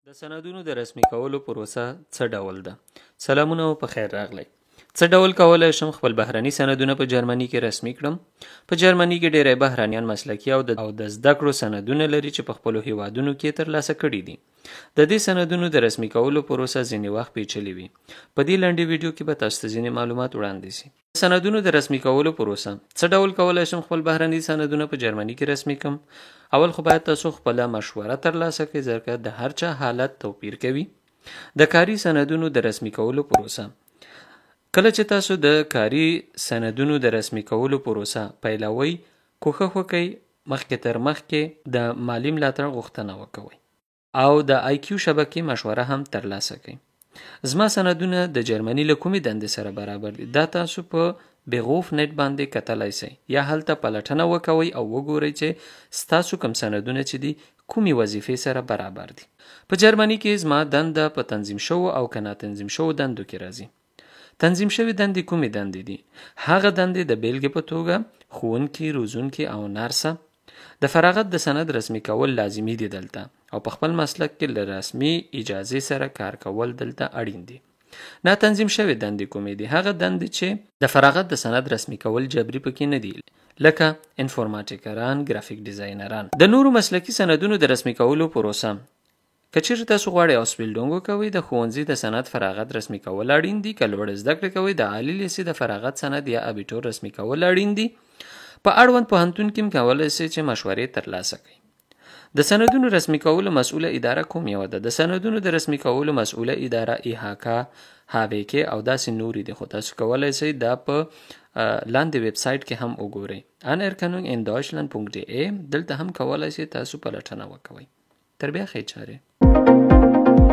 د سندونو د رسمي کولو پروسه څه ډول ده؟ سلامونه او په خیر راغلی. څه ډول کولای شم خپل بهرني سندونه په جرمني کې رسمي کړم؟ په جرمني کې ډېری بهرنیان مسلکي او د زده کړو سندونه لري چې په خپلو هیوادونو کې ترلاسه کړي دي. د دې سندونو د رسمي کولو پروسه ځینې وخت پیچلې وي. په دې لنډې ویډیو کې به تاسو ته ځینې معلومات وړاندې شي. سندونو د رسمي کولو پروسه څه ډول کولای شم خپل بهرني سندونه په جرمني کې رسمي کړم؟ اول خو باید تاسو خپل مشوره ترلاسه کړئ ځکه د هر چا حالت توپیر کوي. د کاري سندونو د رسمي کولو پروسه کله چې تاسو د کاري سندونو د رسمي کولو پروسه پیلوئ، کوښښ وکړئ مخکې تر مخکې د مالی ملاتړ غوښتنه وکوئ او د IQ شبکې مشوره هم ترلاسه کړئ. زما سندونه د جرمني له کومې دندې سره برابر دي؟ دا تاسو په بغوف نت باندې کتلای شئ یا هلته پلټنه وکوئ او وګورئ چې ستاسو کوم سندونه چې دي کومې وظیفې سره برابر دي. په جرمني کې زما دنده په تنظیم شوو او که ناتنظیم شوو دندو کې راځي. تنظیم شوي دندې کومې دندې دي؟ هغه دندې د بیلګې په توګه ښوونکي، روزونکي او نرسه. د فراغت د سند رسمي کول لازمي دي دلته او په خپل مسلک کې له رسمي اجازې سره کار کول دلته اړین دي. ناتنظیم شوي دندې کومې دي؟ هغه دندې چې د فراغت د سند رسمي کول جبري پکې نه دي، لکه انفورماتیکران، ګرافیک ډیزاینران. د نورو مسلکي سندونو د رسمي کولو پروسه که چیرې تاسو غواړئ اسپیلډونګ وکوئ، د ښوونځي د سند فراغت رسمي کول اړین دي. که لوړ زده کړې کوئ، د عالي لیسې د فراغت سند یا ابیټور رسمي کول اړین دي. په اړوند پوهنتون کې هم کولی شئ چې مشورې ترلاسه کړئ. د سندونو رسمي کولو مسؤله اداره کوم یوه ده؟ د سندونو د رسمي کولو مسؤله اداره IHK، HWK او داسې نورې دي، خو تاسو کولی شئ دا په لاندې ویب سایټ کې هم وګورئ. Anerkennung in Deutschland.de. دلته هم کولی شئ تاسو پلټنه وکوئ. تر بیا ښې چارې.